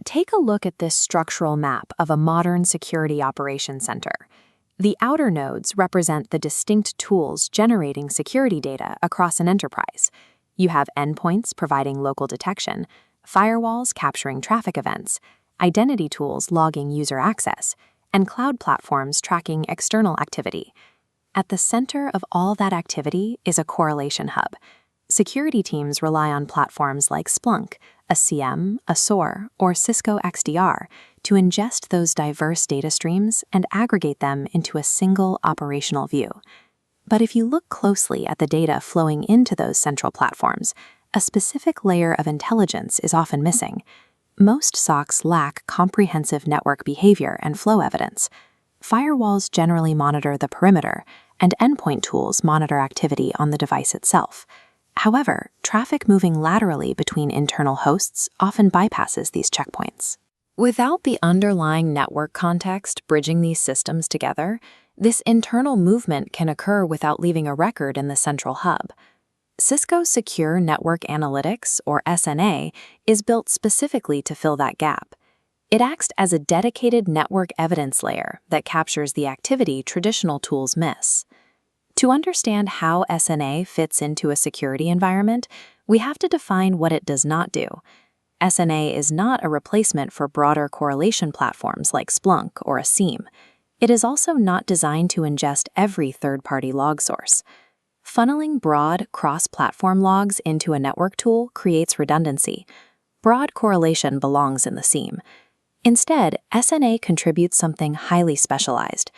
Take a look at this structural map of a modern security operations center. The outer nodes represent the distinct tools generating security data across an enterprise. You have endpoints providing local detection, firewalls capturing traffic events, identity tools logging user access, and cloud platforms tracking external activity. At the center of all that activity is a correlation hub. Security teams rely on platforms like Splunk, a SIEM, a SOAR, or Cisco XDR to ingest those diverse data streams and aggregate them into a single operational view. But if you look closely at the data flowing into those central platforms, a specific layer of intelligence is often missing. Most SOCs lack comprehensive network behavior and flow evidence. Firewalls generally monitor the perimeter, and endpoint tools monitor activity on the device itself. However, traffic moving laterally between internal hosts often bypasses these checkpoints. Without the underlying network context bridging these systems together, this internal movement can occur without leaving a record in the central hub. Cisco Secure Network Analytics, or SNA, is built specifically to fill that gap. It acts as a dedicated network evidence layer that captures the activity traditional tools miss. To understand how SNA fits into a security environment, we have to define what it does not do. SNA is not a replacement for broader correlation platforms like Splunk or a SIEM. It is also not designed to ingest every third-party log source. Funneling broad, cross-platform logs into a network tool creates redundancy. Broad correlation belongs in the SIEM. Instead, SNA contributes something highly specialized.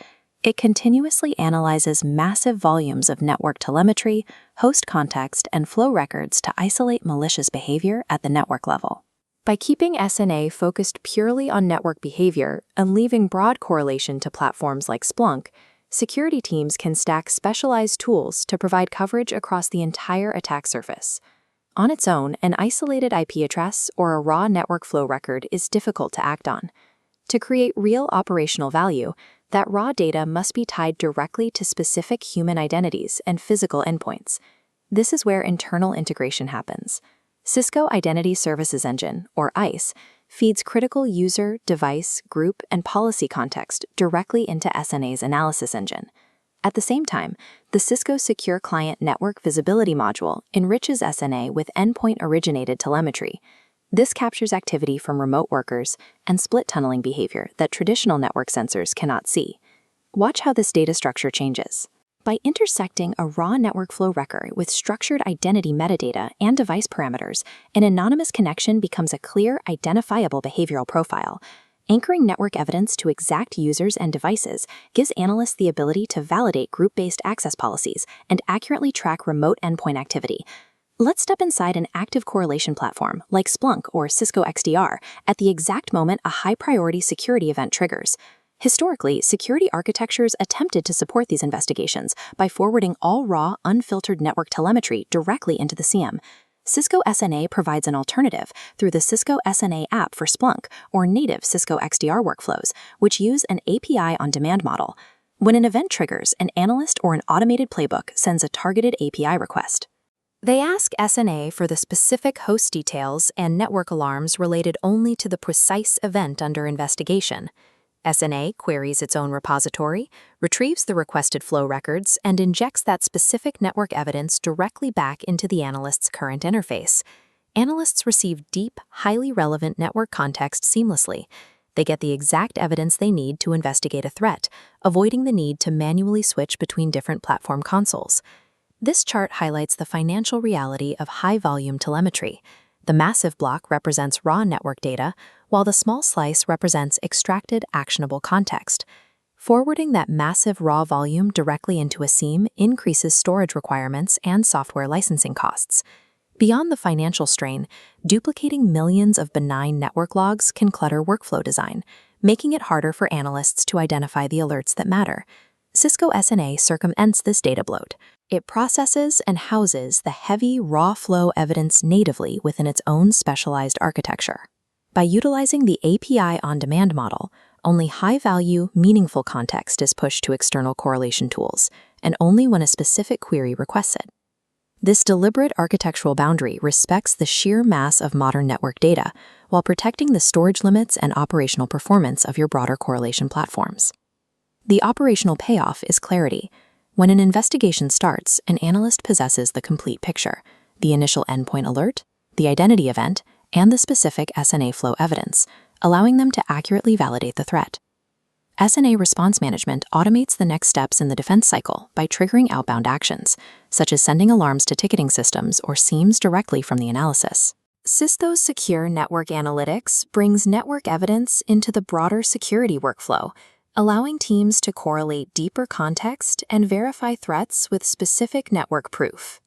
It continuously analyzes massive volumes of network telemetry, host context, and flow records to isolate malicious behavior at the network level. By keeping SNA focused purely on network behavior and leaving broad correlation to platforms like Splunk, security teams can stack specialized tools to provide coverage across the entire attack surface. On its own, an isolated IP address or a raw network flow record is difficult to act on. To create real operational value, that raw data must be tied directly to specific human identities and physical endpoints. This is where internal integration happens. Cisco Identity Services Engine, or ISE, feeds critical user, device, group, and policy context directly into SNA's analysis engine. At the same time, the Cisco Secure Client Network Visibility module enriches SNA with endpoint-originated telemetry. This captures activity from remote workers and split tunneling behavior that traditional network sensors cannot see. Watch how this data structure changes. By intersecting a raw network flow record with structured identity metadata and device parameters, an anonymous connection becomes a clear, identifiable behavioral profile. Anchoring network evidence to exact users and devices gives analysts the ability to validate group-based access policies and accurately track remote endpoint activity. Let's step inside an active correlation platform like Splunk or Cisco XDR at the exact moment a high-priority security event triggers. Historically, security architectures attempted to support these investigations by forwarding all raw, unfiltered network telemetry directly into the SIEM. Cisco SNA provides an alternative through the Cisco SNA app for Splunk or native Cisco XDR workflows, which use an API on-demand model. When an event triggers, an analyst or an automated playbook sends a targeted API request. They ask SNA for the specific host details and network alarms related only to the precise event under investigation. SNA queries its own repository, retrieves the requested flow records, and injects that specific network evidence directly back into the analyst's current interface. Analysts receive deep, highly relevant network context seamlessly. They get the exact evidence they need to investigate a threat, avoiding the need to manually switch between different platform consoles. This chart highlights the financial reality of high-volume telemetry. The massive block represents raw network data, while the small slice represents extracted, actionable context. Forwarding that massive raw volume directly into a SIEM increases storage requirements and software licensing costs. Beyond the financial strain, duplicating millions of benign network logs can clutter workflow design, making it harder for analysts to identify the alerts that matter. Cisco SNA circumvents this data bloat. It processes and houses the heavy, raw flow evidence natively within its own specialized architecture. By utilizing the API on-demand model, only high-value, meaningful context is pushed to external correlation tools, and only when a specific query requests it. This deliberate architectural boundary respects the sheer mass of modern network data while protecting the storage limits and operational performance of your broader correlation platforms. The operational payoff is clarity. When an investigation starts, an analyst possesses the complete picture: the initial endpoint alert, the identity event, and the specific SNA flow evidence, allowing them to accurately validate the threat. SNA response management automates the next steps in the defense cycle by triggering outbound actions, such as sending alarms to ticketing systems or SIEMs directly from the analysis. Cisco Secure Network Analytics brings network evidence into the broader security workflow, allowing teams to correlate deeper context and verify threats with specific network proof.